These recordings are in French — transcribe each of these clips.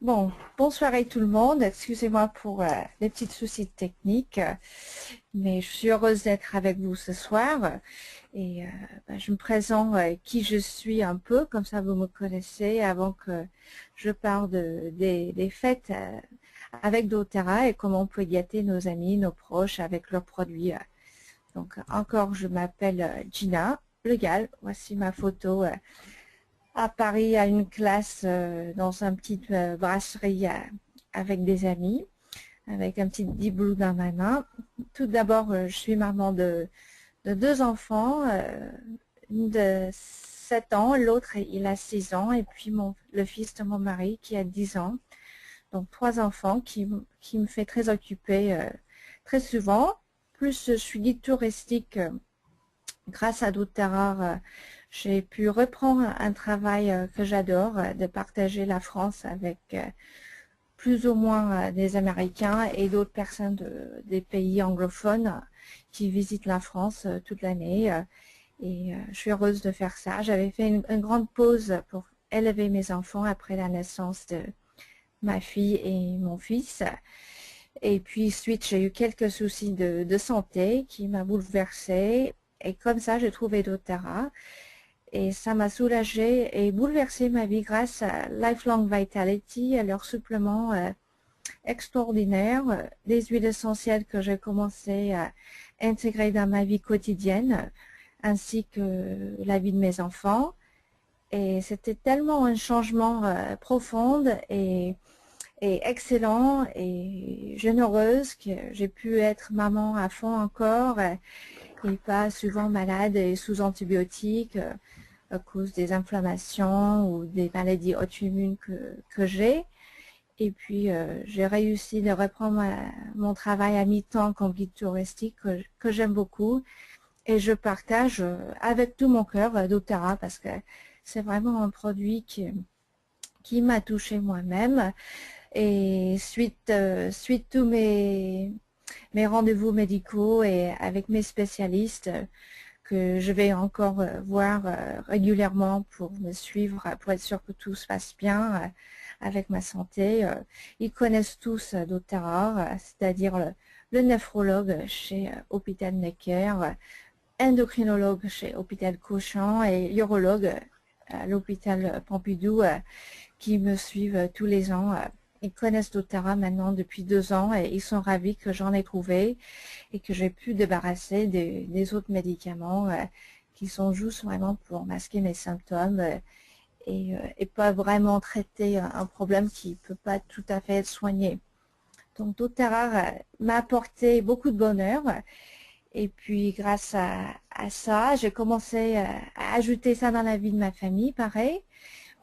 Bon, bonsoir à tout le monde. Excusez-moi pour les petits soucis techniques, mais je suis heureuse d'être avec vous ce soir. Et je me présente qui je suis un peu, comme ça vous me connaissez avant que je parle des fêtes avec doTERRA et comment on peut gâter nos amis, nos proches avec leurs produits. Donc encore, je m'appelle Gina Legal. Voici ma photo à Paris à une classe dans une petite brasserie avec des amis, avec un petit diblou dans ma main. Tout d'abord, je suis maman de deux enfants, une de 7 ans, l'autre il a 6 ans, et puis le fils de mon mari qui a 10 ans. Donc trois enfants qui me fait très occuper très souvent. Plus je suis guide touristique grâce à doTERRA, j'ai pu reprendre un travail que j'adore, de partager la France avec plus ou moins des Américains et d'autres personnes des pays anglophones qui visitent la France toute l'année. Et je suis heureuse de faire ça. J'avais fait une grande pause pour élever mes enfants après la naissance de ma fille et mon fils. Et puis suite, j'ai eu quelques soucis de santé qui m'a bouleversée. Et comme ça, j'ai trouvé doTERRA. Et ça m'a soulagée et bouleversé ma vie grâce à Lifelong Vitality et leurs suppléments extraordinaires, des huiles essentielles que j'ai commencé à intégrer dans ma vie quotidienne, ainsi que la vie de mes enfants. Et c'était tellement un changement profond et excellent et généreuse que j'ai pu être maman à fond encore et pas souvent malade et sous antibiotiques à cause des inflammations ou des maladies auto-immunes que j'ai. Et puis, j'ai réussi de reprendre mon travail à mi-temps comme guide touristique que j'aime beaucoup. Et je partage avec tout mon cœur doTERRA parce que c'est vraiment un produit qui m'a touché moi-même. Et suite tous mes rendez-vous médicaux et avec mes spécialistes, que je vais encore voir régulièrement pour me suivre, pour être sûr que tout se passe bien avec ma santé. Ils connaissent tous doTERRA, c'est-à-dire le néphrologue chez Hôpital Necker, endocrinologue chez Hôpital Cochin et urologue à l'hôpital Pompidou qui me suivent tous les ans. Ils connaissent doTERRA maintenant depuis 2 ans et ils sont ravis que j'en ai trouvé et que j'ai pu débarrasser des autres médicaments qui sont juste vraiment pour masquer mes symptômes et pas vraiment traiter un problème qui ne peut pas tout à fait être soigné. Donc doTERRA m'a apporté beaucoup de bonheur et puis grâce à ça, j'ai commencé à ajouter ça dans la vie de ma famille, pareil.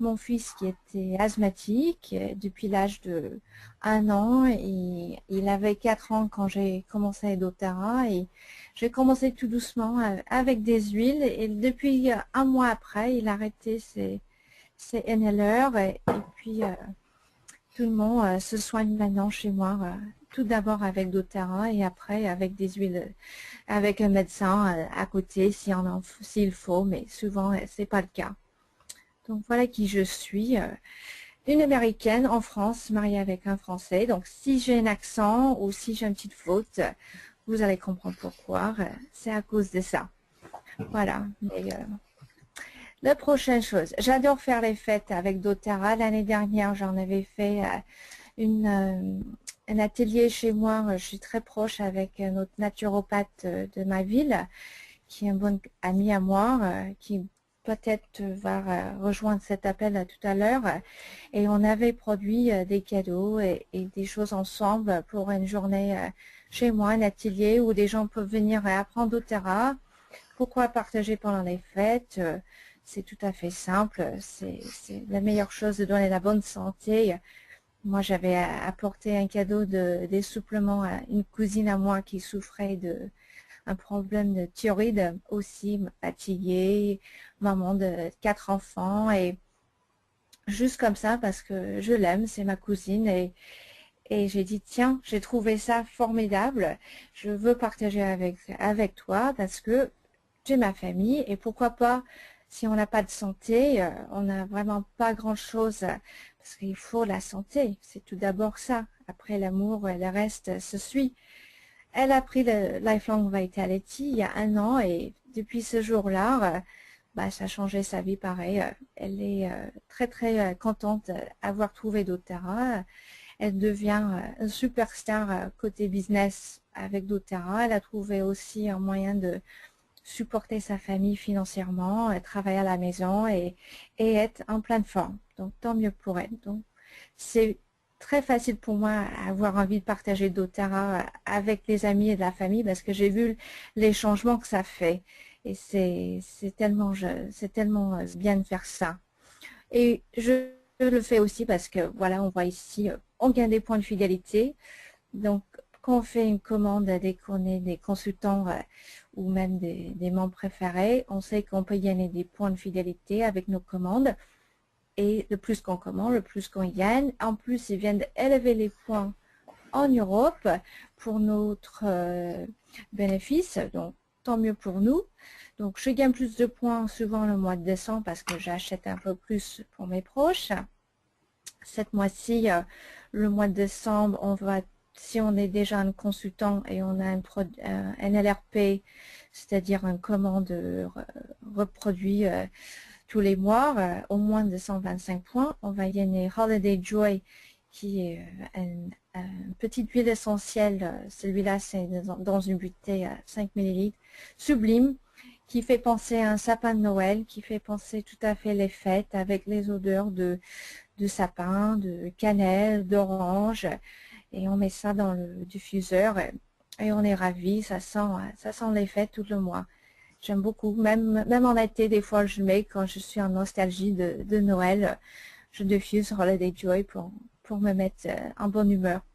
Mon fils qui était asthmatique depuis l'âge de 1 an, et il avait 4 ans quand j'ai commencé doTERRA et j'ai commencé tout doucement avec des huiles et depuis un mois après, il a arrêté ses inhaleurs et puis tout le monde se soigne maintenant chez moi. Tout d'abord avec doTERRA et après avec des huiles, avec un médecin à côté s'il faut, mais souvent c'est pas le cas. Donc voilà qui je suis, une américaine en France, mariée avec un Français. Donc si j'ai un accent ou si j'ai une petite faute, vous allez comprendre pourquoi. C'est à cause de ça. Voilà. Mais la prochaine chose, j'adore faire les fêtes avec doTERRA. L'année dernière, j'en avais fait un atelier chez moi. Je suis très proche avec notre naturopathe de ma ville, qui est un bon ami à moi, qui peut-être va rejoindre cet appel tout à l'heure. Et on avait produit des cadeaux et des choses ensemble pour une journée chez moi, un atelier où des gens peuvent venir apprendre doTERRA. Pourquoi partager pendant les fêtes? C'est tout à fait simple. C'est la meilleure chose de donner la bonne santé. Moi, j'avais apporté un cadeau des suppléments à une cousine à moi qui souffrait un problème de thyroïde aussi, fatiguée, maman de 4 enfants et juste comme ça parce que je l'aime, c'est ma cousine et j'ai dit tiens, j'ai trouvé ça formidable, je veux partager avec toi parce que j'ai ma famille et pourquoi pas Si on n'a pas de santé, on n'a vraiment pas grand-chose, parce qu'il faut la santé. C'est tout d'abord ça. Après l'amour, le reste se suit. Elle a pris le Lifelong Vitality il y a 1 an et depuis ce jour-là, bah, ça a changé sa vie pareil. Elle est très très contente d'avoir trouvé doTERRA. Elle devient une superstar côté business avec doTERRA. Elle a trouvé aussi un moyen de supporter sa famille financièrement, travailler à la maison et être en pleine forme. Donc tant mieux pour elle. Donc c'est très facile pour moi avoir envie de partager doTERRA avec les amis et de la famille parce que j'ai vu les changements que ça fait. Et c'est tellement bien de faire ça. Et je le fais aussi parce que voilà, on voit ici, on gagne des points de fidélité. Donc quand on fait une commande dès qu'on est des consultants ou même des membres préférés, on sait qu'on peut gagner des points de fidélité avec nos commandes. Et le plus qu'on commande, le plus qu'on gagne. En plus, ils viennent d'élever les points en Europe pour notre bénéfice. Donc, tant mieux pour nous. Donc, je gagne plus de points souvent le mois de décembre parce que j'achète un peu plus pour mes proches. Cette mois-ci, le mois de décembre, on va, si on est déjà un consultant et on a un LRP, c'est-à-dire une commande reproduit tous les mois, au moins de 125 points. On va gagner Holiday Joy, qui est une petite huile essentielle. Celui-là, c'est dans une bouteille à 5 ml, sublime, qui fait penser à un sapin de Noël, qui fait penser tout à fait les fêtes avec les odeurs de sapin, de cannelle, d'orange. Et on met ça dans le diffuseur et on est ravis. Ça sent les fêtes tout le mois. J'aime beaucoup, même en été, des fois je le mets quand je suis en nostalgie de Noël. Je diffuse Holiday Joy pour me mettre en bonne humeur.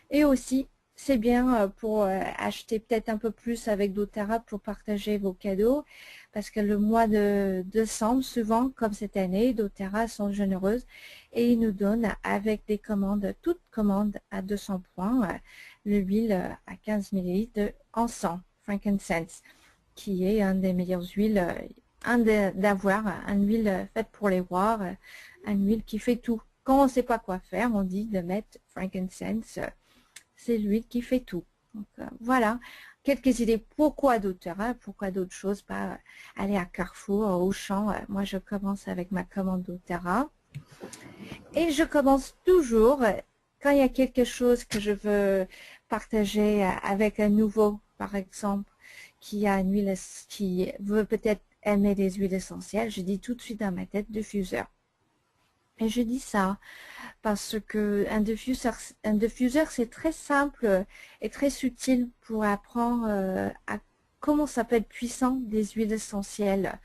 Et aussi, c'est bien pour acheter peut-être un peu plus avec doTERRA pour partager vos cadeaux. Parce que le mois de décembre, souvent, comme cette année, doTERRA sont généreuses et ils nous donnent avec des commandes, toutes commandes à 200 points, l'huile à 15 ml de encens, frankincense, qui est une des meilleures huiles, d'avoir une huile faite pour les rois, une huile qui fait tout. Quand on ne sait pas quoi faire, on dit de mettre frankincense, c'est l'huile qui fait tout. Donc, voilà, quelques idées. Pourquoi doTERRA, pourquoi d'autres choses, pas aller à Carrefour, au Auchan. Moi, je commence avec ma commande doTERRA. Et je commence toujours, quand il y a quelque chose que je veux partager avec un nouveau, par exemple, qui a une huile, qui veut peut-être aimer des huiles essentielles, je dis tout de suite dans ma tête diffuseur. Et je dis ça parce que un diffuseur c'est très simple et très subtil pour apprendre à comment ça peut être puissant des huiles essentielles.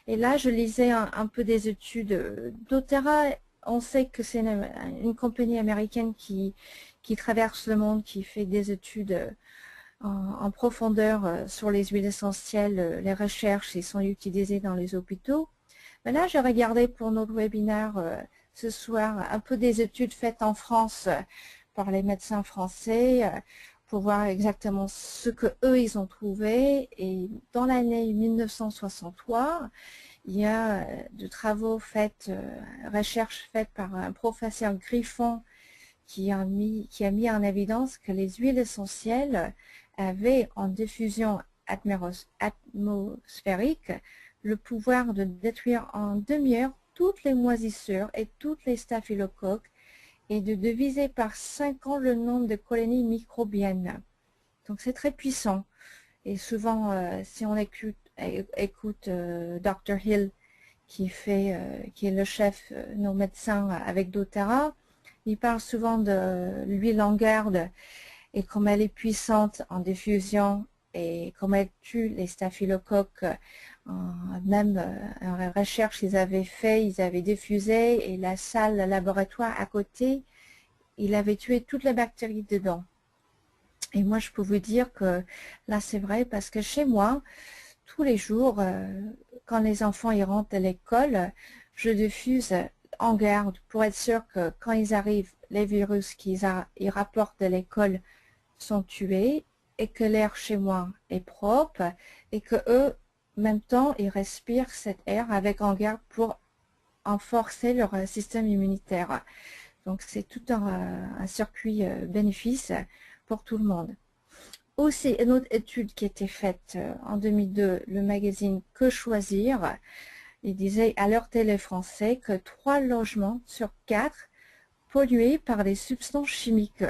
Et là, je lisais un peu des études doTERRA. On sait que c'est une compagnie américaine qui traverse le monde, qui fait des études en profondeur sur les huiles essentielles. Les recherches ils sont utilisées dans les hôpitaux. Mais là, j'ai regardé pour notre webinaire ce soir un peu des études faites en France par les médecins français pour voir exactement ce que eux ils ont trouvé. Et dans l'année 1963, il y a de travaux faits, recherches faites par un professeur Griffon qui a mis en évidence que les huiles essentielles avaient en diffusion atmosphérique le pouvoir de détruire en demi-heure toutes les moisissures et toutes les staphylocoques et de diviser par 5 ans le nombre de colonies microbiennes. Donc c'est très puissant. Et souvent, si on écoute Dr. Hill, qui est le chef, nos médecins avec doTERRA, il parle souvent de l'huile en garde et comme elle est puissante en diffusion et comme elle tue les staphylocoques. Même en recherche ils avaient fait, ils avaient diffusé et la salle, le laboratoire à côté, il avait tué toutes les bactéries dedans. Et moi je peux vous dire que là c'est vrai parce que chez moi, tous les jours, quand les enfants ils rentrent de l'école, je diffuse en garde pour être sûr que quand ils arrivent, les virus qu'ils rapportent de l'école sont tués et que l'air chez moi est propre et que eux, même temps, ils respirent cet air avec en garde pour renforcer leur système immunitaire. Donc c'est tout un circuit bénéfice pour tout le monde. Aussi, une autre étude qui a été faite en 2002, le magazine Que Choisir, il disait alerter les Français que 3 logements sur 4 pollués par des substances chimiques.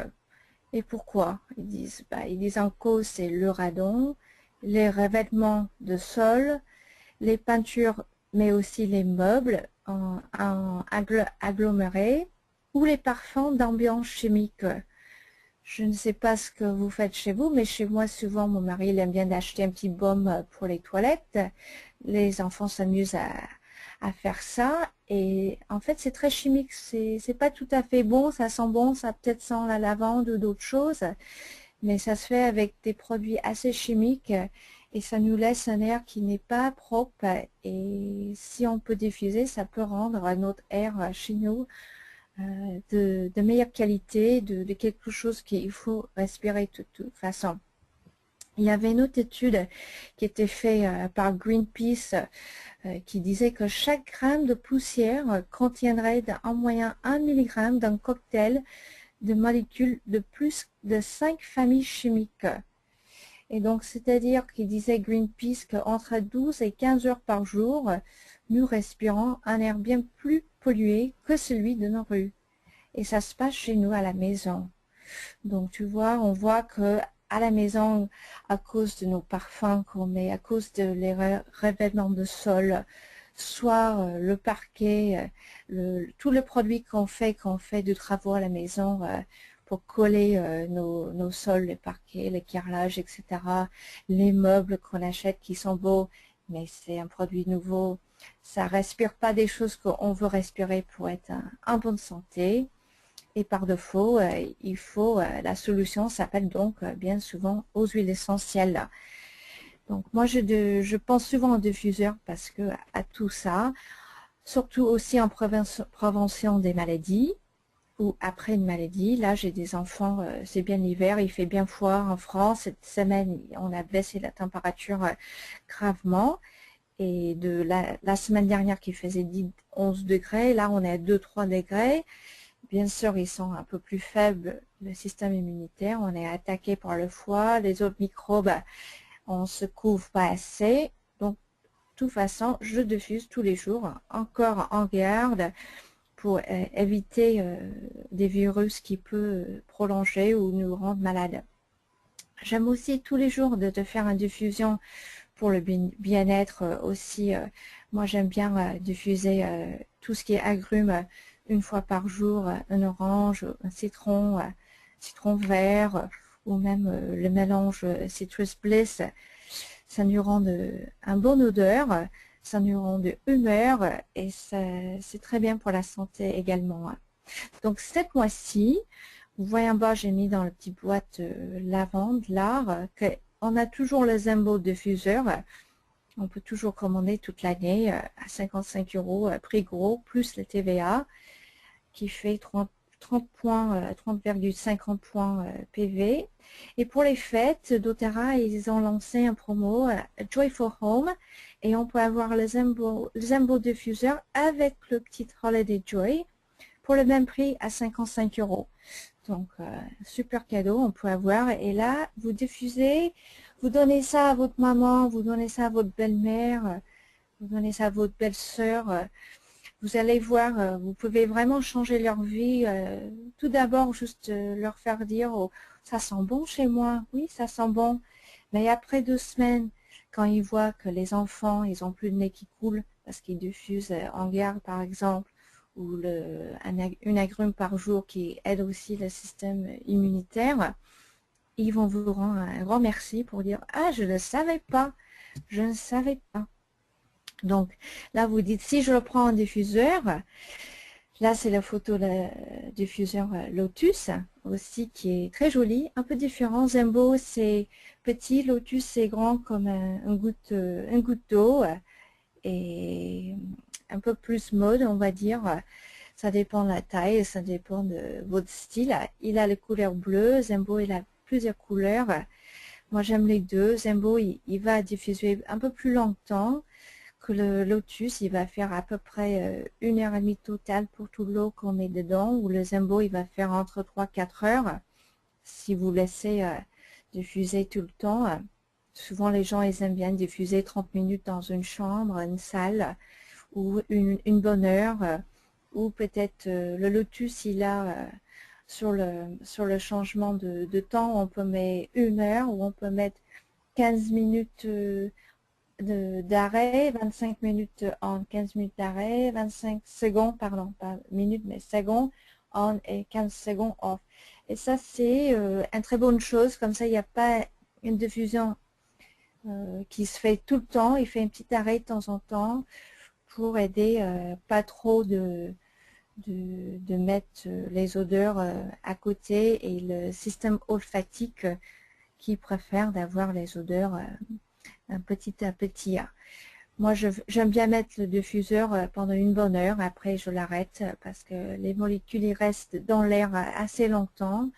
Et pourquoi? Ils disent en cause c'est le radon, les revêtements de sol, les peintures, mais aussi les meubles en agglomérés ou les parfums d'ambiance chimique. Je ne sais pas ce que vous faites chez vous, mais chez moi, souvent, mon mari il aime bien d'acheter un petit baume pour les toilettes. Les enfants s'amusent à faire ça. Et en fait, c'est très chimique. C'est pas tout à fait bon. Ça sent bon. Ça peut-être sent la lavande ou d'autres choses. Mais ça se fait avec des produits assez chimiques. Et ça nous laisse un air qui n'est pas propre. Et si on peut diffuser, ça peut rendre notre air chez nous de meilleure qualité, de quelque chose qu'il faut respirer de toute façon. Il y avait une autre étude qui était faite par Greenpeace qui disait que chaque gramme de poussière contiendrait en moyenne 1 mg d'un cocktail de molécules de plus de 5 familles chimiques. Et donc, c'est-à-dire qu'il disait Greenpeace qu'entre 12 et 15 heures par jour, nous respirons un air bien plus pollué que celui de nos rues. Et ça se passe chez nous à la maison. Donc, tu vois, on voit que à la maison, à cause de nos parfums qu'on met, à cause de les revêtements de sol, soit le parquet, tous les produits qu'on fait de travaux à la maison pour coller nos sols, les parquets, les carrelages, etc. Les meubles qu'on achète qui sont beaux, mais c'est un produit nouveau. Ça respire pas des choses qu'on veut respirer pour être en bonne santé. Et par défaut, la solution s'appelle donc bien souvent aux huiles essentielles. Donc moi, je pense souvent aux diffuseurs parce que à tout ça, surtout aussi en prévention des maladies ou après une maladie. Là, j'ai des enfants, c'est bien l'hiver, il fait bien froid en France. Cette semaine, on a baissé la température gravement. Et de la semaine dernière qui faisait 10-11 degrés, là on est à 2-3 degrés. Bien sûr, ils sont un peu plus faibles, le système immunitaire. On est attaqué par le foie, les autres microbes, on se couvre pas assez. Donc, de toute façon, je diffuse tous les jours, encore en garde, pour éviter des virus qui peuvent prolonger ou nous rendre malades. J'aime aussi tous les jours de te faire une diffusion pour le bien-être aussi. Moi, j'aime bien diffuser tout ce qui est agrumes une fois par jour, un orange, un citron, citron vert ou même le mélange Citrus Bliss. Ça nous rend un bon odeur, ça nous rend de humeur et c'est très bien pour la santé également. Donc cette mois-ci, vous voyez en bas, j'ai mis dans la petite boîte lavande, l'art, on a toujours le Zembo diffuseur. On peut toujours commander toute l'année à 55 €, prix gros, plus le TVA, qui fait 30,50 points PV. Et pour les fêtes, doTERRA, ils ont lancé un promo Joy for Home et on peut avoir le Zembo diffuseur avec le petit Holiday Joy pour le même prix à 55 €. Donc, super cadeau, on peut avoir. Et là, vous diffusez, vous donnez ça à votre maman, vous donnez ça à votre belle-mère, vous donnez ça à votre belle-sœur. Vous allez voir, vous pouvez vraiment changer leur vie. Tout d'abord, juste leur faire dire, oh, ça sent bon chez moi. Oui, ça sent bon. Mais après 2 semaines, quand ils voient que les enfants, ils ont plus de nez qui coule parce qu'ils diffusent en garde, par exemple, ou une agrume par jour qui aide aussi le système immunitaire, ils vont vous rendre un grand merci pour dire « Ah, je ne savais pas, je ne savais pas ». Donc là, vous dites, si je le prends en diffuseur, là c'est la photo du diffuseur Lotus, aussi qui est très joli, un peu différent. Zembo c'est petit, Lotus c'est grand comme un goutte d'eau, et un peu plus mode, on va dire. Ça dépend de la taille, ça dépend de votre style. Il a les couleurs bleues, Zembo il a plusieurs couleurs. Moi, j'aime les deux. Zembo, il va diffuser un peu plus longtemps que le lotus. Il va faire à peu près 1 heure et demie totale pour toute l'eau qu'on met dedans. Ou le Zembo, il va faire entre 3 à 4 heures. Si vous laissez diffuser tout le temps. Souvent, les gens, ils aiment bien diffuser 30 minutes dans une chambre, une salle, ou une bonne heure. Ou peut-être le lotus, il a sur le changement de temps, on peut mettre 1 heure ou on peut mettre 15 minutes d'arrêt, 25 minutes en 15 minutes d'arrêt, 25 secondes, pardon, pas minutes, mais secondes on et 15 secondes off. Et ça, c'est une très bonne chose. Comme ça, il n'y a pas une diffusion qui se fait tout le temps. Il fait un petit arrêt de temps en temps pour aider pas trop de mettre les odeurs à côté et le système olfactique qui préfère d'avoir les odeurs un petit à petit. Moi, j'aime bien mettre le diffuseur pendant une bonne heure. Après, je l'arrête parce que les molécules ils restent dans l'air assez longtemps.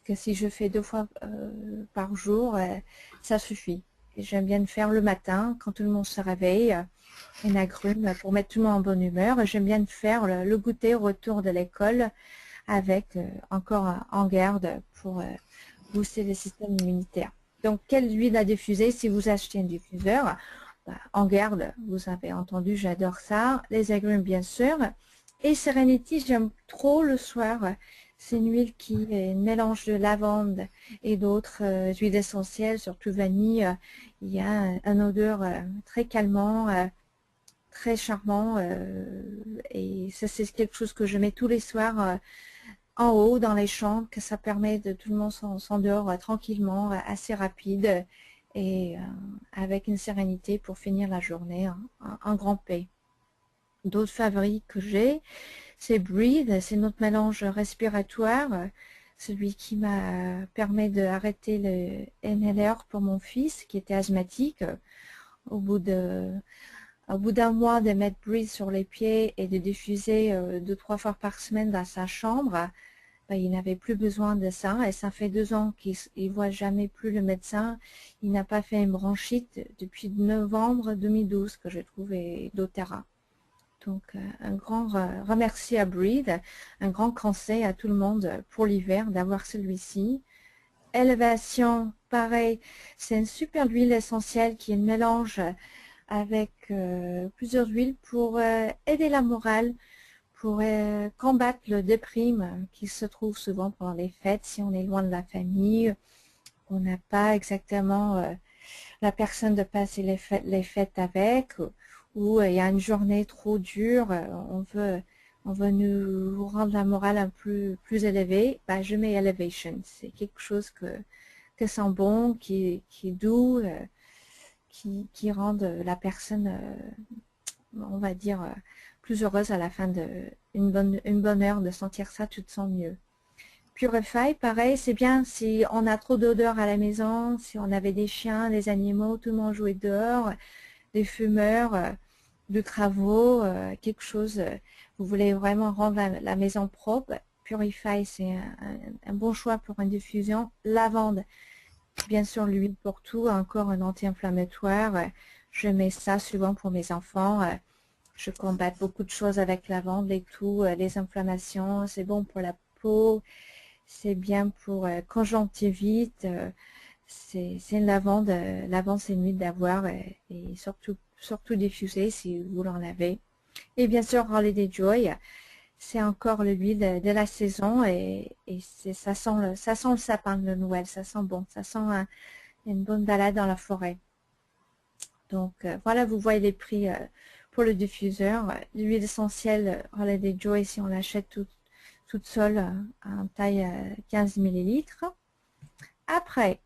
Que si je fais 2 fois par jour, ça suffit. J'aime bien le faire le matin quand tout le monde se réveille. Un agrume pour mettre tout le monde en bonne humeur. J'aime bien faire le goûter au retour de l'école avec encore en garde pour booster le système immunitaire. Donc, quelle huile à diffuser si vous achetez un diffuseur? En garde, vous avez entendu, j'adore ça. Les agrumes, bien sûr. Et Serenity, j'aime trop le soir. C'est une huile qui est un mélange de lavande et d'autres huiles essentielles, surtout vanille. Il y a un odeur très calmant, très charmant. Et ça, c'est quelque chose que je mets tous les soirs en haut dans les chambres, que ça permet de tout le monde s'endort tranquillement, assez rapide et avec une sérénité pour finir la journée en grand paix. D'autres favoris que j'ai, c'est Breathe, c'est notre mélange respiratoire, celui qui m'a permis d'arrêter le NLR pour mon fils qui était asthmatique. Au bout d'un mois de mettre Breathe sur les pieds et de diffuser 2-3 fois par semaine dans sa chambre, il n'avait plus besoin de ça et ça fait 2 ans qu'il ne voit jamais plus le médecin. Il n'a pas fait une bronchite depuis novembre 2012 que j'ai trouvé doTERRA. Donc un grand remercie à Breathe, un grand conseil à tout le monde pour l'hiver d'avoir celui-ci. Élévation, pareil, c'est une super huile essentielle qui est un mélange avec plusieurs huiles pour aider la morale, pour combattre le déprime qui se trouve souvent pendant les fêtes. Si on est loin de la famille, on n'a pas exactement la personne de passer les fêtes avec, ou il y a une journée trop dure, on veut nous rendre la morale un peu plus élevée, je mets Elevation. C'est quelque chose que sent bon, qui est doux, qui rend la personne, on va dire, plus heureuse à la fin d'une bonne heure de sentir ça, tu te sens mieux. Purify, pareil, c'est bien si on a trop d'odeur à la maison, si on avait des chiens, des animaux, tout le monde jouait dehors, des fumeurs, de travaux, quelque chose, vous voulez vraiment rendre la maison propre. Purify, c'est un bon choix pour une diffusion. Lavande, bien sûr, l'huile pour tout, encore un anti-inflammatoire. Je mets ça souvent pour mes enfants. Je combats beaucoup de choses avec lavande et tout, les inflammations, c'est bon pour la peau, c'est bien pour conjonctivite, c'est une lavande, lavande c'est une huile d'avoir et surtout diffusée si vous l'en avez. Et bien sûr Holiday Joy, c'est encore l'huile de la saison et ça sent le sapin de Noël, ça sent bon, ça sent une bonne balade dans la forêt. Donc voilà, vous voyez les prix pour le diffuseur. L'huile essentielle Holiday Joy, si on l'achète toute seule en taille 15 ml. Après,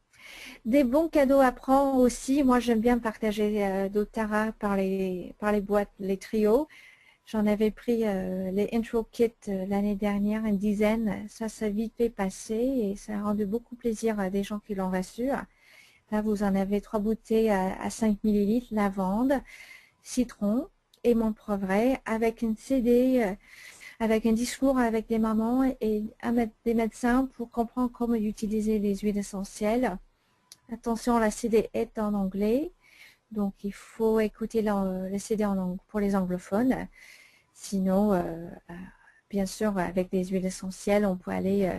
des bons cadeaux à prendre aussi. Moi, j'aime bien partager doTERRA par les boîtes, les trios. J'en avais pris les intro kits l'année dernière, une dizaine. Ça s'est vite fait passer et ça a rendu beaucoup plaisir à des gens qui l'ont reçu. Là, vous en avez 3 bouteilles à 5 ml, lavande, citron et menthe-poivrée avec une CD, avec un discours avec des mamans et des médecins pour comprendre comment utiliser les huiles essentielles. Attention, la CD est en anglais, donc il faut écouter le CD pour les anglophones. Sinon, bien sûr, avec des huiles essentielles, on peut aller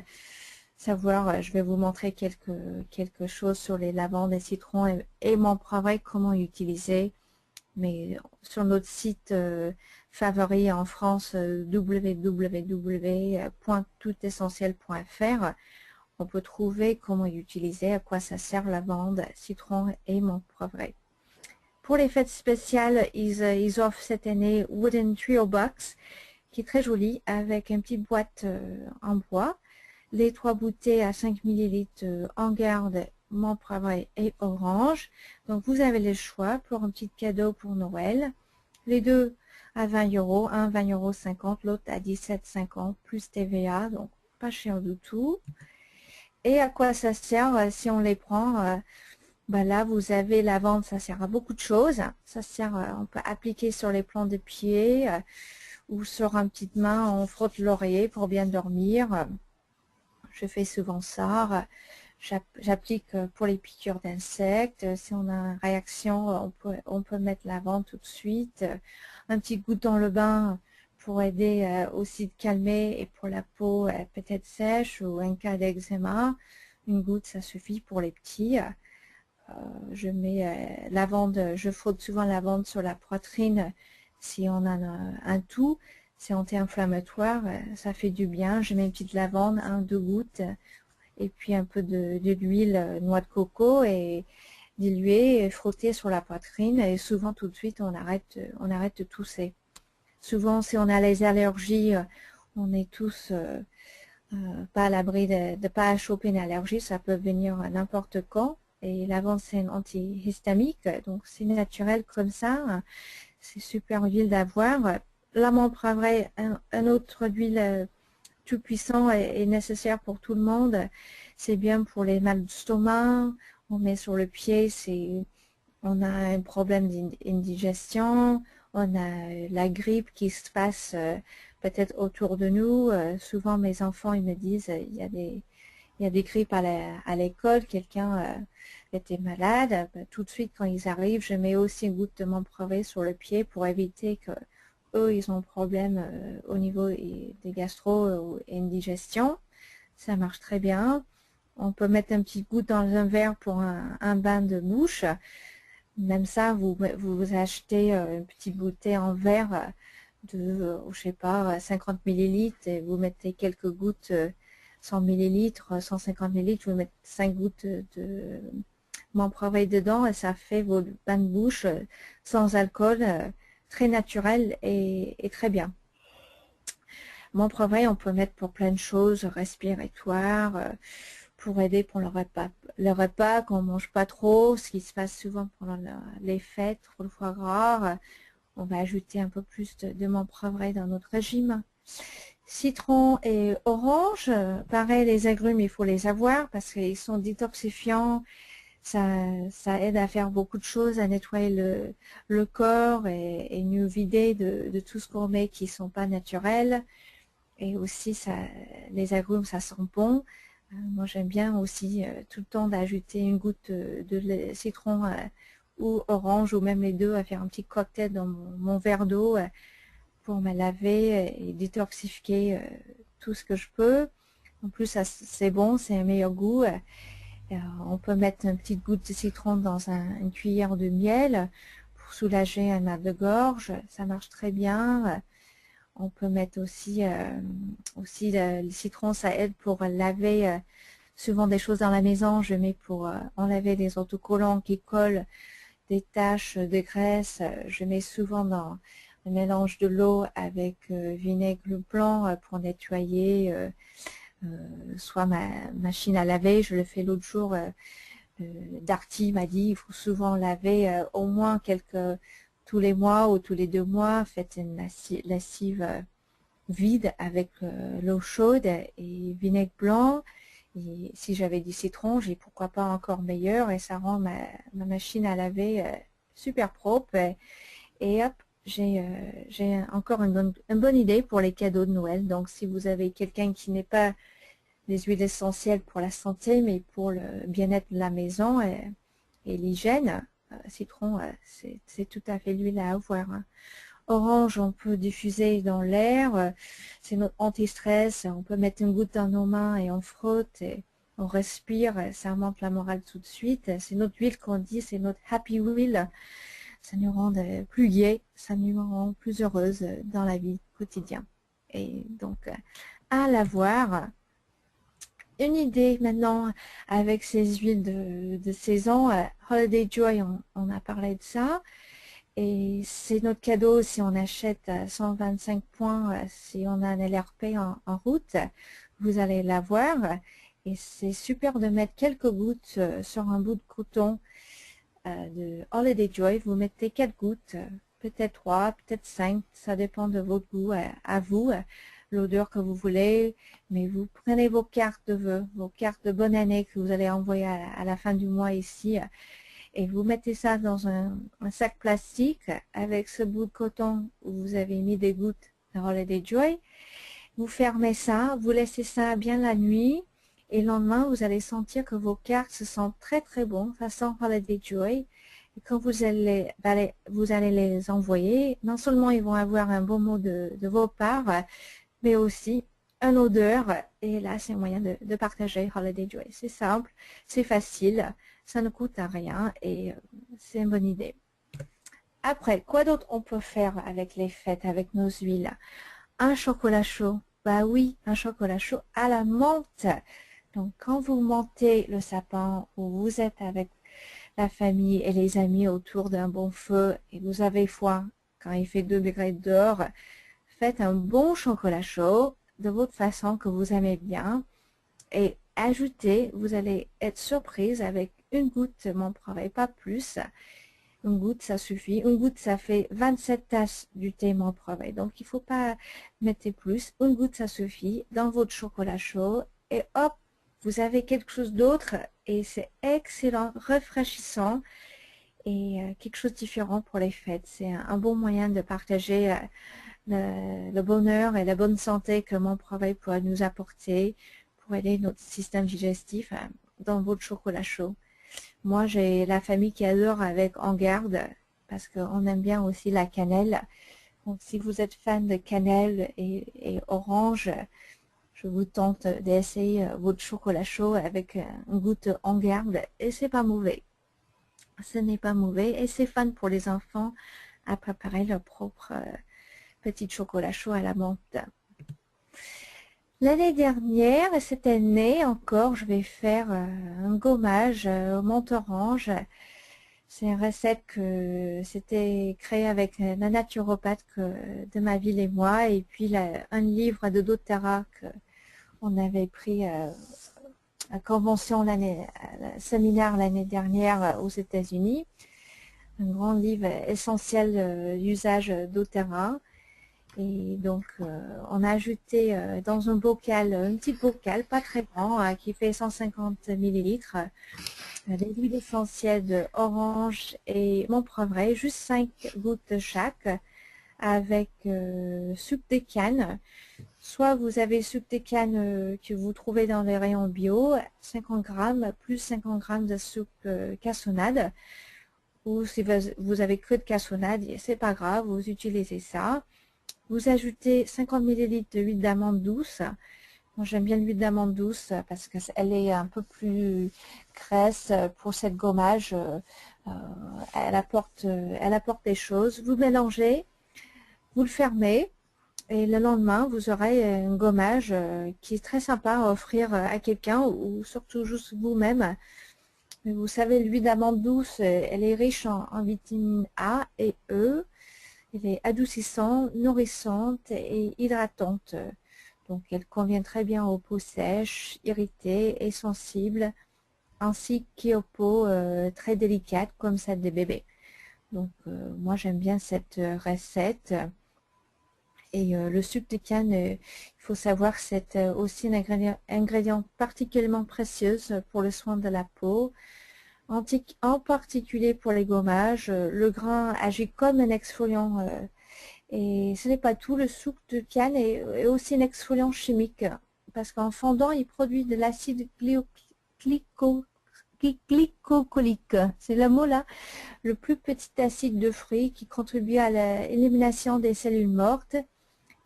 savoir, je vais vous montrer quelque chose sur les lavandes et citrons et menthe poivrée, comment utiliser. Mais sur notre site favori en France, www.toutessentiel.fr, on peut trouver comment utiliser, à quoi ça sert lavande, citron et menthe poivrée. Pour les fêtes spéciales, ils offrent cette année Wooden Trio Box, qui est très jolie, avec une petite boîte en bois, les 3 bouteilles à 5 ml en garde, menthe poivrée et orange. Donc vous avez le choix pour un petit cadeau pour Noël. Les deux à 20 €, un 20,50 €, l'autre à 17,50 plus TVA, donc pas cher du tout. Et à quoi ça sert si on les prend ben là, vous avez la lavande, ça sert à beaucoup de choses. Ça sert, on peut appliquer sur les plans de pied ou sur une petite main, on frotte l'oreiller pour bien dormir. Je fais souvent ça. J'applique pour les piqûres d'insectes. Si on a une réaction, on peut mettre la lavande tout de suite. Un petit goutte dans le bain pour aider aussi de calmer, et pour la peau peut-être sèche ou un cas d'eczéma. Une goutte, ça suffit pour les petits. Je mets lavande, je frotte souvent la lavande sur la poitrine si on a un tout. C'est anti-inflammatoire, ça fait du bien. Je mets une petite lavande, 1-2 gouttes, et puis un peu d'huile noix de coco et diluée et frotter sur la poitrine. Et souvent tout de suite on arrête de tousser. Souvent si on a les allergies, on est tous pas à l'abri de pas choper une allergie. Ça peut venir n'importe quand. Et la lavande c'est un antihistaminique, donc c'est naturel comme ça. C'est super huile d'avoir. La menthe poivrée, un autre huile tout puissant et nécessaire pour tout le monde. C'est bien pour les mal de stomac. On met sur le pied, on a un problème d'indigestion. On a la grippe qui se passe peut-être autour de nous. Souvent mes enfants ils me disent il y a des grippes à l'école, quelqu'un était malade. Ben, tout de suite quand ils arrivent, je mets aussi une goutte de menthe poivrée sur le pied pour éviter que eux ils ont problème au niveau des gastro et une digestion. Ça marche très bien. On peut mettre un petit goutte dans un verre pour un bain de bouche. Même ça, vous achetez une petite bouteille en verre de, je sais pas, 50 millilitres et vous mettez quelques gouttes, 100 millilitres, 150 millilitres, vous mettez 5 gouttes de menthe poivrée dedans et ça fait vos bains de bouche sans alcool, très naturel et très bien. Menthe poivrée, on peut mettre pour plein de choses respiratoires, pour aider pour le repas qu'on mange pas trop, ce qui se passe souvent pendant les fêtes, pour le foie gras. On va ajouter un peu plus de menthe poivrée dans notre régime. Citron et orange, pareil, les agrumes, il faut les avoir parce qu'ils sont détoxifiants. Ça aide à faire beaucoup de choses, à nettoyer le corps et nous vider de tout ce qu'on met qui ne sont pas naturels. Et aussi, les agrumes, ça sent bon. Moi, j'aime bien aussi tout le temps d'ajouter une goutte de citron ou orange, ou même les deux, à faire un petit cocktail dans mon verre d'eau pour me laver et détoxifier tout ce que je peux. En plus, c'est bon, c'est un meilleur goût. On peut mettre une petite goutte de citron dans une cuillère de miel pour soulager un mal de gorge. Ça marche très bien. On peut mettre aussi le citron, ça aide pour laver souvent des choses dans la maison. Je mets pour enlever des autocollants qui collent, des taches de graisse. Je mets souvent dans un mélange de l'eau avec vinaigre blanc pour nettoyer soit ma machine à laver. Je le fais l'autre jour. Darty m'a dit il faut souvent laver au moins tous les mois ou tous les 2 mois. Faites une lessive vide avec l'eau chaude et vinaigre blanc. Et si j'avais du citron, j'ai pourquoi pas encore meilleur, et ça rend ma machine à laver super propre. Et hop, j'ai encore une bonne idée pour les cadeaux de Noël. Donc si vous avez quelqu'un qui n'est pas des huiles essentielles pour la santé, mais pour le bien-être de la maison et l'hygiène. Citron, c'est tout à fait l'huile à avoir. Hein. Orange, on peut diffuser dans l'air, c'est notre anti-stress, on peut mettre une goutte dans nos mains et on frotte et on respire, ça remonte la morale tout de suite. C'est notre huile qu'on dit, c'est notre happy wheel, ça nous rend plus gai, ça nous rend plus heureuse dans la vie quotidienne. Et donc, à l'avoir, une idée maintenant avec ces huiles de saison, Holiday Joy, on a parlé de ça. Et c'est notre cadeau si on achète 125 points, si on a un LRP en route, vous allez l'avoir. Et c'est super de mettre quelques gouttes sur un bout de coton de Holiday Joy. Vous mettez 4 gouttes, peut-être 3, peut-être 5, ça dépend de votre goût à vous, l'odeur que vous voulez. Mais vous prenez vos cartes de vœux, vos cartes de bonne année que vous allez envoyer à la fin du mois ici. Et vous mettez ça dans un sac plastique avec ce bout de coton où vous avez mis des gouttes de Holiday Joy. Vous fermez ça, vous laissez ça bien la nuit et le lendemain, vous allez sentir que vos cartes se sentent très très bon, ça sent Holiday Joy. Et quand vous allez les envoyer, non seulement ils vont avoir un beau mot de vos parts, mais aussi une odeur. Et là, c'est un moyen de partager Holiday Joy. C'est simple, c'est facile. Ça ne coûte à rien et c'est une bonne idée. Après, quoi d'autre on peut faire avec les fêtes, avec nos huiles? Un chocolat chaud. Bah oui, un chocolat chaud à la menthe. Donc, quand vous montez le sapin ou vous êtes avec la famille et les amis autour d'un bon feu et vous avez froid quand il fait 2 degrés dehors, faites un bon chocolat chaud de votre façon que vous aimez bien et ajoutez, vous allez être surprise avec une goutte menthe, pas plus. Une goutte, ça suffit. Une goutte, ça fait 27 tasses du thé menthe. Donc, il ne faut pas mettre plus. Une goutte, ça suffit dans votre chocolat chaud. Et hop, vous avez quelque chose d'autre. Et c'est excellent, rafraîchissant. Et quelque chose de différent pour les fêtes. C'est un bon moyen de partager le bonheur et la bonne santé que mon travail pourrait nous apporter pour aider notre système digestif dans votre chocolat chaud. Moi, j'ai la famille qui adore avec En Garde parce qu'on aime bien aussi la cannelle. Donc, si vous êtes fan de cannelle et orange, je vous tente d'essayer votre chocolat chaud avec une goutte En Garde et c'est pas mauvais. Ce n'est pas mauvais et c'est fun pour les enfants à préparer leur propre petit chocolat chaud à la menthe. L'année dernière, et cette année encore, je vais faire un gommage au menthe orange. C'est une recette que c'était créé avec la naturopathe de ma ville et moi, et puis un livre de doTERRA qu'on avait pris à convention séminaire l'année dernière aux États-Unis. Un grand livre essentiel d'usage doTERRA. Et donc, on a ajouté dans un bocal, un petit bocal, pas très grand, qui fait 150 millilitres, des huiles essentielles d'orange et menthe poivrée, juste 5 gouttes de chaque, avec sucre de canne. Soit vous avez sucre de canne que vous trouvez dans les rayons bio, 50 grammes, plus 50 grammes de sucre cassonade. Ou si vous avez que de cassonade, c'est pas grave, vous utilisez ça. Vous ajoutez 50 ml d'huile d'amande douce. Moi, j'aime bien l'huile d'amande douce parce qu'elle est un peu plus graisse pour cette gommage. Elle apporte des choses. Vous mélangez, vous le fermez et le lendemain, vous aurez un gommage qui est très sympa à offrir à quelqu'un ou surtout juste vous-même. Mais vous savez, l'huile d'amande douce, elle est riche en vitamine A et E. Elle est adoucissante, nourrissante et hydratante. Donc, elle convient très bien aux peaux sèches, irritées et sensibles, ainsi qu'aux peaux très délicates comme celle des bébés. Donc, moi, j'aime bien cette recette. Et le sucre de canne, il faut savoir, c'est aussi un ingrédient particulièrement précieux pour le soin de la peau. En particulier pour les gommages, le grain agit comme un exfoliant et ce n'est pas tout, le sucre de canne est aussi un exfoliant chimique parce qu'en fondant, il produit de l'acide glycocholique. C'est le mot là, le plus petit acide de fruits qui contribue à l'élimination des cellules mortes,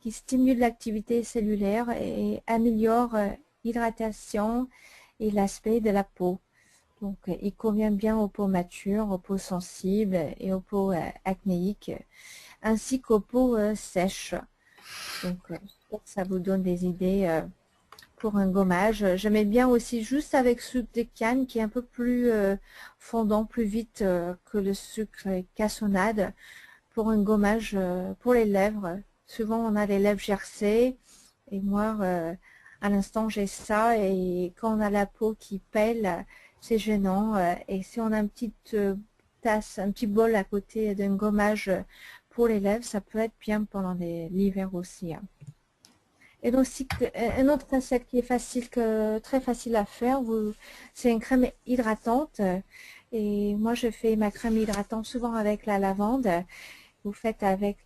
qui stimule l'activité cellulaire et améliore l'hydratation et l'aspect de la peau. Donc, il convient bien aux peaux matures, aux peaux sensibles et aux peaux acnéiques, ainsi qu'aux peaux sèches. Donc, j'espère que ça vous donne des idées pour un gommage. Je mets bien aussi juste avec sucre de canne qui est un peu plus fondant, plus vite que le sucre cassonade pour un gommage pour les lèvres. Souvent, on a des lèvres gercées et moi, à l'instant, j'ai ça et quand on a la peau qui pèle, c'est gênant. Et si on a une petite tasse, un petit bol à côté d'un gommage pour les lèvres, ça peut être bien pendant l'hiver aussi. Et donc, aussi, une autre recette qui est très facile à faire, c'est une crème hydratante. Et moi, je fais ma crème hydratante souvent avec la lavande. Vous faites avec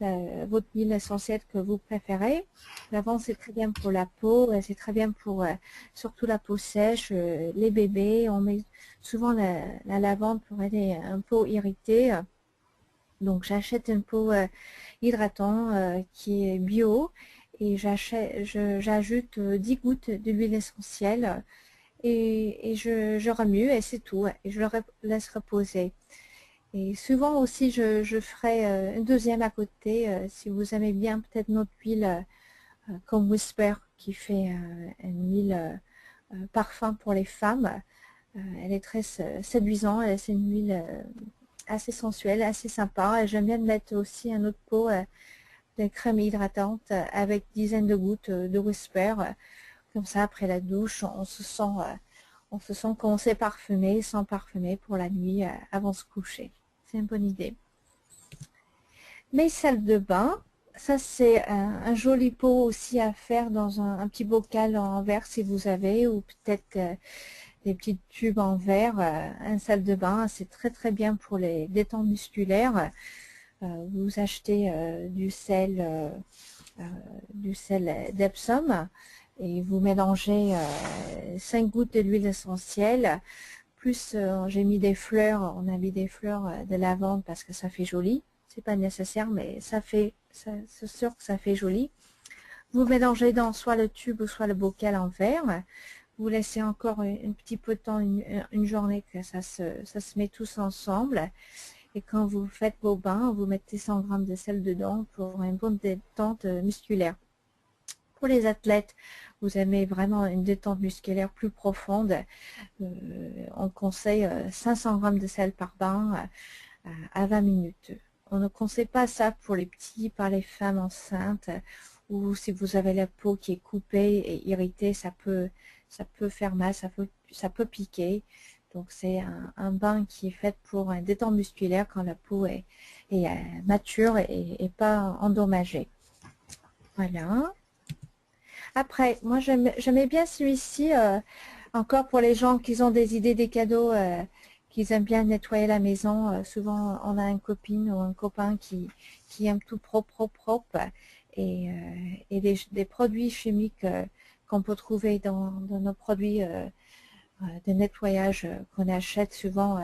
votre huile essentielle que vous préférez. La lavande, c'est très bien pour la peau, c'est très bien pour surtout la peau sèche, les bébés. On met souvent la lavande pour aider un peau irritée. Donc, j'achète une peau hydratante qui est bio et j'ajoute 10 gouttes de l'huile essentielle et je remue et c'est tout. Et je le laisse reposer. Et souvent aussi, je ferai une deuxième à côté, si vous aimez bien peut-être notre huile comme Whisper, qui fait une huile parfum pour les femmes. Elle est très séduisante, c'est une huile assez sensuelle, assez sympa. Et j'aime bien mettre aussi un autre pot de crème hydratante avec dizaines de gouttes de Whisper. Comme ça, après la douche, on se sent qu'on s'est parfumé, sans parfumer pour la nuit avant de se coucher. C'est une bonne idée. Mes salles de bain, ça c'est un joli pot aussi à faire dans un petit bocal en verre si vous avez, ou peut-être des petits tubes en verre. Un salle de bain, c'est très très bien pour les détentes musculaires. Vous achetez du sel d'Epsom et vous mélangez 5 gouttes de l'huile essentielle. Plus j'ai mis des fleurs, on a mis des fleurs de lavande parce que ça fait joli. C'est pas nécessaire, mais c'est sûr que ça fait joli. Vous mélangez dans soit le tube ou soit le bocal en verre. Vous laissez encore un petit peu de temps, une journée que ça se met tous ensemble. Et quand vous faites vos bains, vous mettez 100 g de sel dedans pour une bonne détente musculaire. Pour les athlètes, vous aimez vraiment une détente musculaire plus profonde, on conseille 500 g de sel par bain à 20 minutes. On ne conseille pas ça pour les petits, par les femmes enceintes, ou si vous avez la peau qui est coupée et irritée, ça peut faire mal, ça peut piquer. Donc c'est un bain qui est fait pour un détente musculaire quand la peau est mature et pas endommagée. Voilà. Après, moi j'aimais bien celui-ci, encore pour les gens qui ont des idées des cadeaux, qui aiment bien nettoyer la maison. Souvent on a une copine ou un copain qui aime tout propre, et des produits chimiques qu'on peut trouver dans nos produits de nettoyage qu'on achète souvent.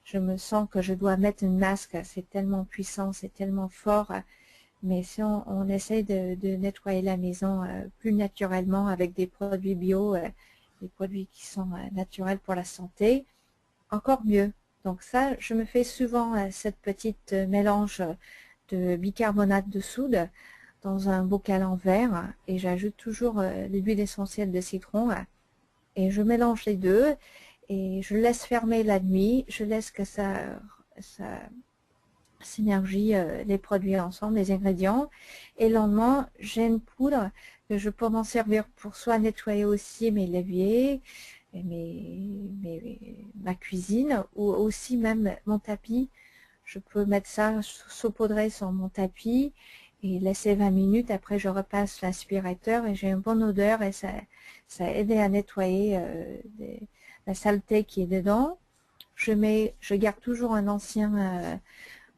Je me sens que je dois mettre un masque, c'est tellement puissant, c'est tellement fort. Mais si on essaie de nettoyer la maison plus naturellement avec des produits bio, des produits qui sont naturels pour la santé, encore mieux. Donc ça, je me fais souvent cette petite mélange de bicarbonate de soude dans un bocal en verre et j'ajoute toujours l'huile essentielle de citron et je mélange les deux et je laisse fermer la nuit. Je laisse que ça synergie les produits ensemble, les ingrédients. Et le lendemain, j'ai une poudre que je peux m'en servir pour soit nettoyer aussi mes leviers, ma cuisine, ou aussi même mon tapis. Je peux mettre ça saupoudrer sur mon tapis et laisser 20 minutes. Après, je repasse l'aspirateur et j'ai une bonne odeur et ça aide à nettoyer la saleté qui est dedans. Je garde toujours un ancien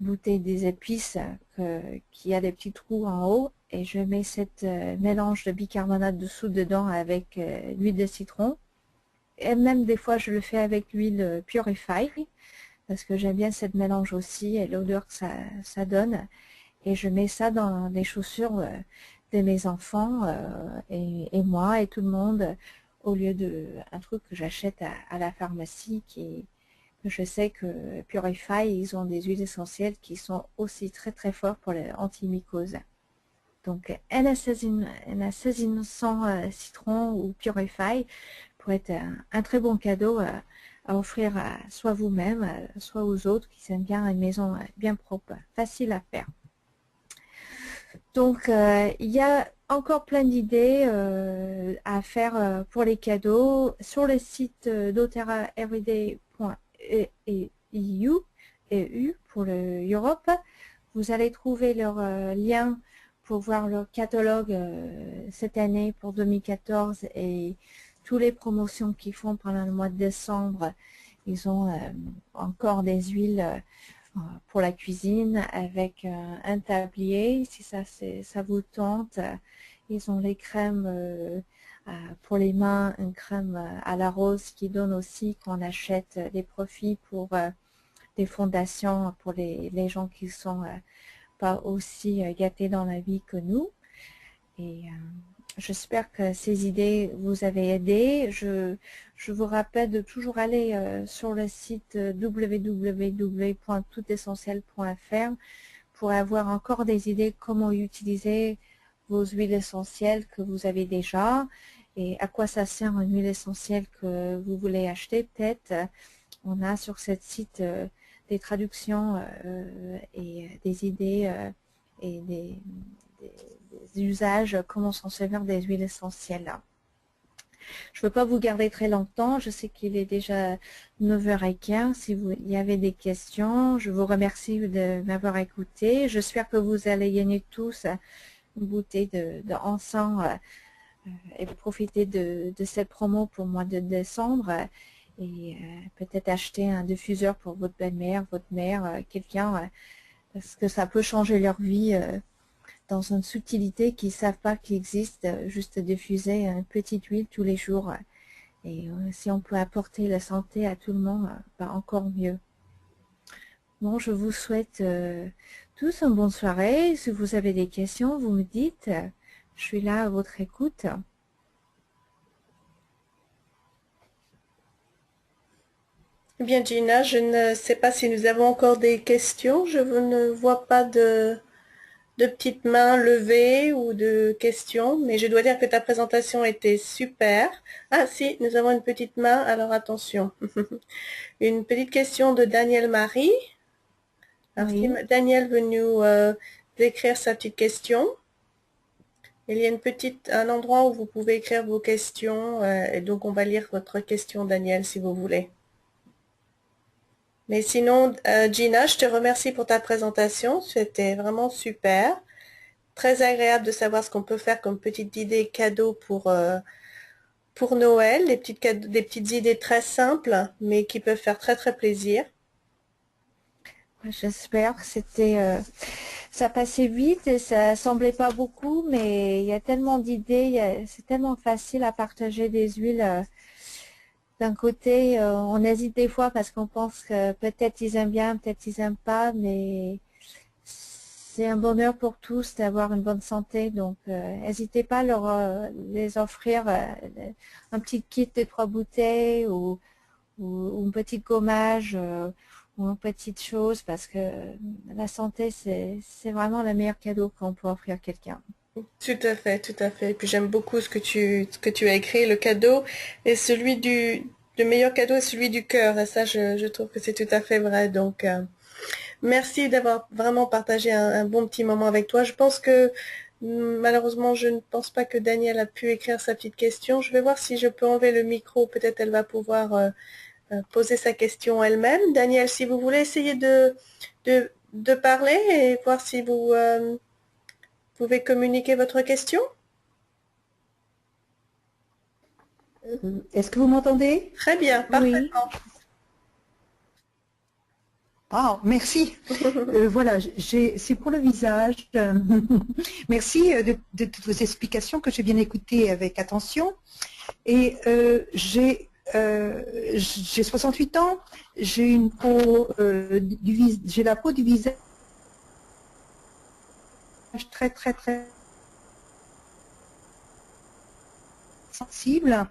bouteille des épices qui a des petits trous en haut et je mets cette mélange de bicarbonate de soude dedans avec l'huile de citron. Et même des fois, je le fais avec l'huile Purify, parce que j'aime bien cette mélange aussi et l'odeur que ça donne. Et je mets ça dans les chaussures de mes enfants et moi et tout le monde, au lieu de un truc que j'achète à la pharmacie que je sais que Purify, ils ont des huiles essentielles qui sont aussi très très fortes pour les antimycoses. Donc un assaisissant citron ou Purify pourrait être un très bon cadeau à offrir à soit vous-même, soit aux autres qui aiment bien une maison bien propre, facile à faire. Donc, il y a encore plein d'idées à faire pour les cadeaux. Sur le site doTERRaEveryday.eu pour le Europe, vous allez trouver leur lien pour voir leur catalogue cette année pour 2014 et toutes les promotions qu'ils font pendant le mois de décembre. Ils ont encore des huiles pour la cuisine avec un tablier, si ça vous tente. Ils ont les crèmes pour les mains, une crème à la rose qui donne aussi qu'on achète des profits pour des fondations pour les gens qui sont pas aussi gâtés dans la vie que nous. Et j'espère que ces idées vous avaient aidé. Je vous rappelle de toujours aller sur le site www.toutessentiel.fr pour avoir encore des idées comment utiliser vos huiles essentielles que vous avez déjà et à quoi ça sert une huile essentielle que vous voulez acheter. Peut-être on a sur ce site des traductions et des idées et des usages, comment s'en servir des huiles essentielles. Je ne veux pas vous garder très longtemps, je sais qu'il est déjà 9h15. Si il y avait des questions, je vous remercie de m'avoir écouté. J'espère que vous allez gagner tous une bouteille de encens et profiter de cette promo pour le mois de décembre et peut-être acheter un diffuseur pour votre belle-mère, votre mère, quelqu'un, parce que ça peut changer leur vie dans une subtilité qu'ils ne savent pas qu'il existe, juste diffuser une petite huile tous les jours. Et si on peut apporter la santé à tout le monde, bah encore mieux. Bon, je vous souhaite tous une bonne soirée. Si vous avez des questions, vous me dites. Je suis là à votre écoute. Eh bien, Gina, je ne sais pas si nous avons encore des questions. Je ne vois pas de petites mains levées ou de questions, mais je dois dire que ta présentation était super. Ah si, nous avons une petite main, alors attention. Une petite question de Daniel Marie. Alors si Oui. Daniel veut nous écrire sa petite question. Il y a un endroit où vous pouvez écrire vos questions, et donc on va lire votre question, Daniel, si vous voulez. Mais sinon, Gina, je te remercie pour ta présentation. C'était vraiment super. Très agréable de savoir ce qu'on peut faire comme petite idée cadeau pour Noël. Des petites idées très simples, mais qui peuvent faire très très plaisir. J'espère. Ça passait vite et ça semblait pas beaucoup, mais il y a tellement d'idées. C'est tellement facile à partager des huiles. D'un côté, on hésite des fois parce qu'on pense que peut-être ils aiment bien, peut-être ils aiment pas, mais c'est un bonheur pour tous d'avoir une bonne santé. Donc, n'hésitez pas à les offrir un petit kit de 3 bouteilles ou un petit gommage ou une petite chose parce que la santé, c'est vraiment le meilleur cadeau qu'on peut offrir à quelqu'un. Tout à fait, tout à fait. Et puis j'aime beaucoup ce que tu as écrit. Le cadeau est le meilleur cadeau est celui du cœur. Et ça, je trouve que c'est tout à fait vrai. Donc, merci d'avoir vraiment partagé un bon petit moment avec toi. Je pense que malheureusement, je ne pense pas que Daniel a pu écrire sa petite question. Je vais voir si je peux enlever le micro. Peut-être elle va pouvoir poser sa question elle-même. Daniel, si vous voulez essayer de parler et voir si vous pouvez communiquer votre question. Est-ce que vous m'entendez? Très bien, Oui, parfaitement. Ah, merci. Voilà, c'est pour le visage. Merci de toutes vos explications que j'ai bien écoutées avec attention. Et j'ai 68 ans, j'ai une peau j'ai la peau du visage très très très sensible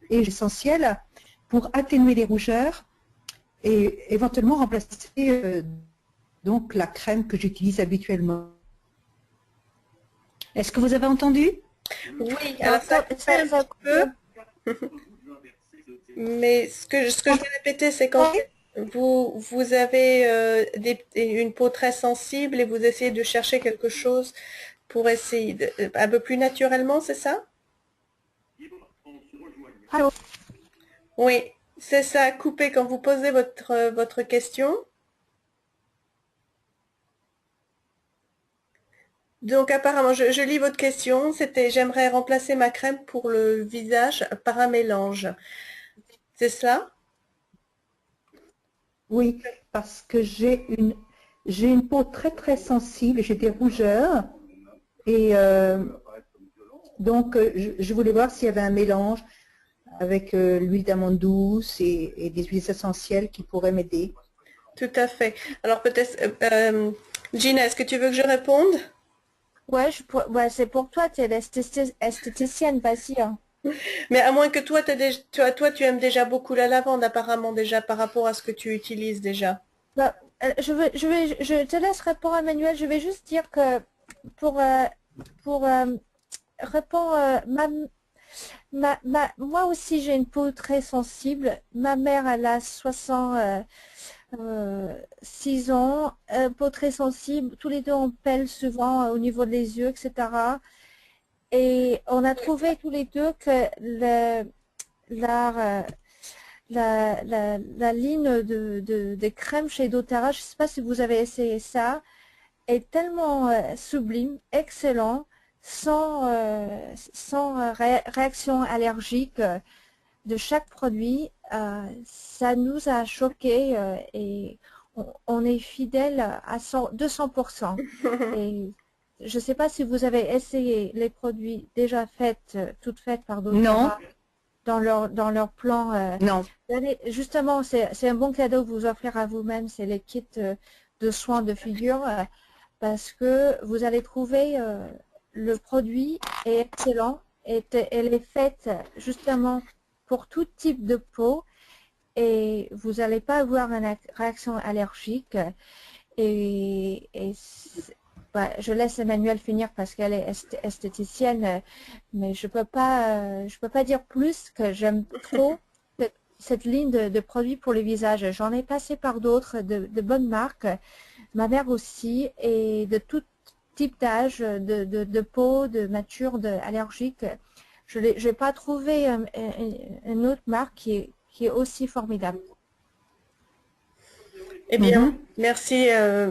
et essentielle pour atténuer les rougeurs et éventuellement remplacer donc la crème que j'utilise habituellement. Est-ce que vous avez entendu? Oui, alors ça coupait un Ça petit peu, mais ce que je vais répéter, c'est qu'en fait, vous avez une peau très sensible et vous essayez de chercher quelque chose pour essayer un peu plus naturellement, c'est ça? Allô? Oui, c'est ça, coupé quand vous posez votre question. Donc apparemment, je lis votre question, c'était j'aimerais remplacer ma crème pour le visage par un mélange. C'est cela? Oui, parce que j'ai une peau très très sensible, j'ai des rougeurs et donc je voulais voir s'il y avait un mélange avec l'huile d'amande douce et des huiles essentielles qui pourraient m'aider. Tout à fait. Alors peut-être, Gina, est-ce que tu veux que je réponde? Ouais, ouais, c'est pour toi, tu es l'esthéticienne, vas-y, hein. Mais à moins que toi, toi, tu aimes déjà beaucoup la lavande, apparemment déjà par rapport à ce que tu utilises déjà. Bah, je te laisse répondre à Manuel. Je vais juste dire que pour, pour répondre, moi aussi j'ai une peau très sensible. Ma mère, elle a 6 ans, peau très sensible. Tous les deux, on pèle souvent au niveau des yeux, etc. Et on a trouvé tous les deux que la, la ligne des crèmes chez doTERRA, je ne sais pas si vous avez essayé ça, est tellement sublime, excellent, sans réaction allergique de chaque produit. Ça nous a choqués et on est fidèle à 200%. Et je ne sais pas si vous avez essayé les produits déjà faits, toutes faites par Non, doTERRA dans leur plan. non. Justement, c'est un bon cadeau que vous offrir à vous-même, c'est les kits de soins de figure, parce que vous allez trouver le produit est excellent, elle est faite justement pour tout type de peau et vous n'allez pas avoir une réaction allergique. Ouais, je laisse Emmanuel finir parce qu'elle est esthéticienne, mais je peux pas dire plus que j'aime trop cette ligne de produits pour le visage. J'en ai passé par d'autres de bonnes marques, ma mère aussi, et de tout type d'âge, de peau, de nature, allergique. Je n'ai pas trouvé une autre marque qui est aussi formidable. Eh bien, Mhm. merci,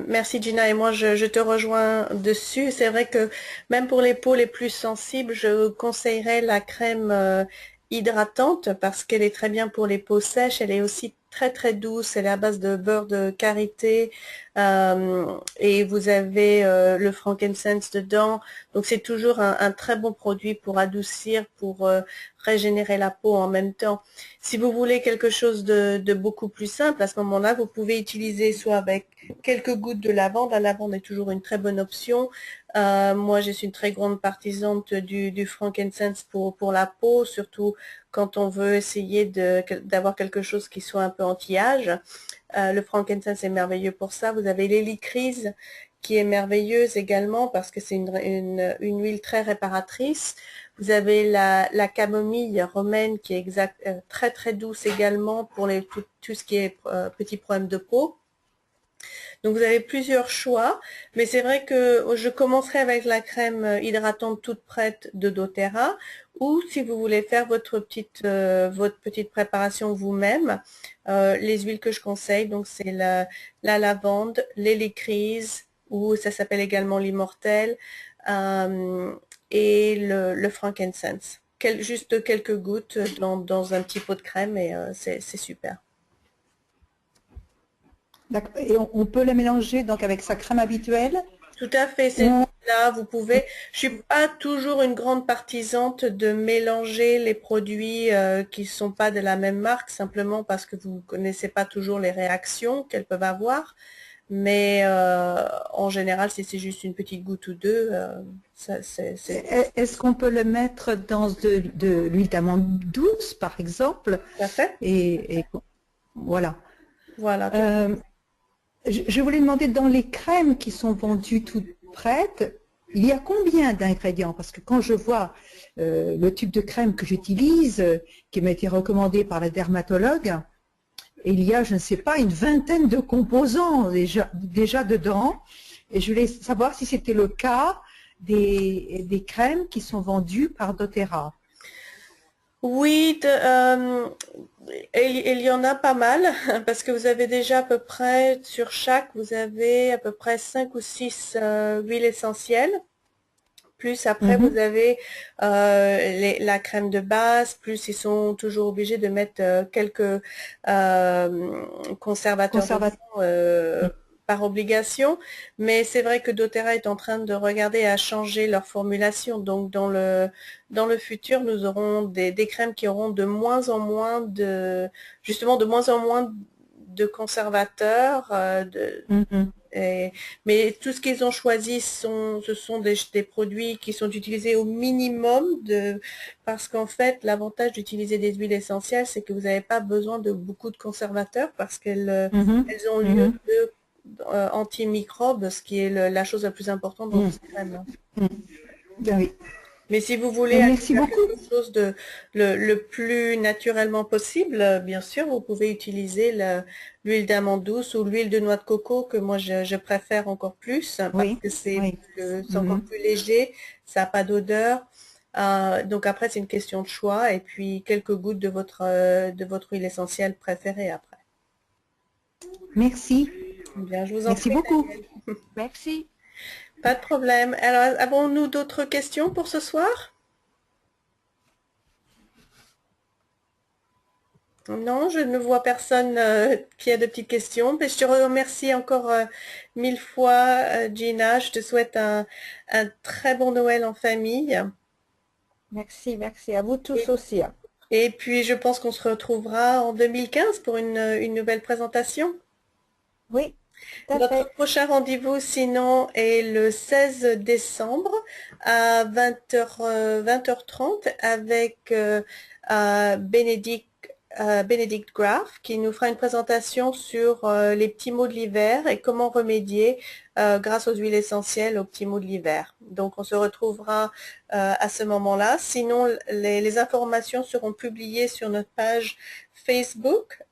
merci Gina et moi je te rejoins dessus. C'est vrai que même pour les peaux les plus sensibles, je conseillerais la crème hydratante parce qu'elle est très bien pour les peaux sèches. Elle est aussi très très douce. Elle est à base de beurre de karité et vous avez le frankincense dedans. Donc c'est toujours un très bon produit pour adoucir, pour régénérer la peau en même temps. Si vous voulez quelque chose de beaucoup plus simple, à ce moment-là, vous pouvez utiliser soit avec quelques gouttes de lavande. La lavande est toujours une très bonne option. Moi, je suis une très grande partisante du frankincense pour la peau, surtout quand on veut essayer d'avoir quelque chose qui soit un peu anti-âge. Le frankincense est merveilleux pour ça. Vous avez l'hélicryse qui est merveilleuse également parce que c'est une huile très réparatrice. Vous avez la camomille romaine qui est très très douce également pour tout ce qui est petits problèmes de peau. Donc vous avez plusieurs choix, mais c'est vrai que je commencerai avec la crème hydratante toute prête de doTERRA, ou si vous voulez faire votre petite préparation vous-même, les huiles que je conseille, donc c'est la lavande, l'hélicryse, ou ça s'appelle également l'immortel, et le frankincense. Juste quelques gouttes dans un petit pot de crème et c'est super. D'accord. Et on peut la mélanger donc avec sa crème habituelle? Tout à fait, c'est là, vous pouvez. Je suis pas toujours une grande partisante de mélanger les produits qui sont pas de la même marque, simplement parce que vous connaissez pas toujours les réactions qu'elles peuvent avoir. Mais en général, si c'est juste une petite goutte ou deux, c'est Est-ce qu'on peut le mettre dans de l'huile d'amande douce, par exemple? tout à fait. Et voilà. Voilà. Euh, je voulais demander, dans les crèmes qui sont vendues toutes prêtes, il y a combien d'ingrédients? Parce que quand je vois le type de crème que j'utilise, qui m'a été recommandé par la dermatologue, il y a, je ne sais pas, une vingtaine de composants déjà dedans. Et je voulais savoir si c'était le cas des crèmes qui sont vendues par doTERRA. Oui, il y en a pas mal, parce que vous avez déjà à peu près, sur chaque, vous avez à peu près 5 ou 6 huiles essentielles. Plus après, vous Mhm. avez la crème de base, plus ils sont toujours obligés de mettre quelques conservateurs dedans, Conservateur. par obligation. Mais c'est vrai que doTERRA est en train de regarder à changer leur formulation. Donc dans le futur, nous aurons des crèmes qui auront de moins en moins justement de moins en moins de conservateurs, Mhm. mais tout ce qu'ils ont choisi ce sont des produits qui sont utilisés au minimum parce qu'en fait, l'avantage d'utiliser des huiles essentielles, c'est que vous n'avez pas besoin de beaucoup de conservateurs parce Mhm. elles ont lieu Mhm. de antimicrobes, ce qui est la chose la plus importante dans Mhm. ces crèmes. Mhm. Ben oui. Mais si vous voulez Ben, aller merci vers beaucoup. quelque chose de le plus naturellement possible, bien sûr, vous pouvez utiliser l'huile d'amande douce ou l'huile de noix de coco que moi je préfère encore plus parce Oui, que oui. c'est encore Mhm. plus léger, ça n'a pas d'odeur. Donc après, c'est une question de choix et puis quelques gouttes de votre huile essentielle préférée après. Merci. Bien, je vous en Merci prie, beaucoup. Daniel. Merci. Pas de problème. Alors, avons-nous d'autres questions pour ce soir? Non, je ne vois personne qui a de petites questions. Mais je te remercie encore mille fois, Gina. Je te souhaite un très bon Noël en famille. Merci, merci à vous tous Et, aussi, hein. et puis, je pense qu'on se retrouvera en 2015 pour une nouvelle présentation. Oui, tout à Notre fait. prochain rendez-vous, sinon, est le 16 décembre à 20h, 20h30 avec Bénédicte Graff qui nous fera une présentation sur les petits maux de l'hiver et comment remédier grâce aux huiles essentielles aux petits maux de l'hiver. Donc, on se retrouvera à ce moment-là. Sinon, les informations seront publiées sur notre page Facebook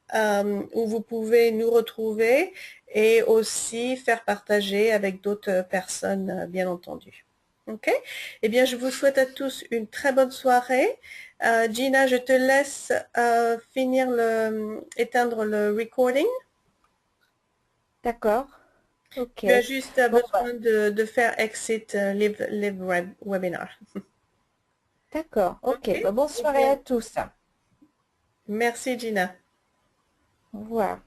où vous pouvez nous retrouver et aussi faire partager avec d'autres personnes, bien entendu. Ok? Eh bien, je vous souhaite à tous une très bonne soirée. Gina, je te laisse éteindre le recording. D'accord. Ok. Tu as juste Bon, bah, besoin de faire exit webinar. d'accord. Ok? Ok. Bah, bonne Eh soirée bien, à tous. merci Gina. Au revoir.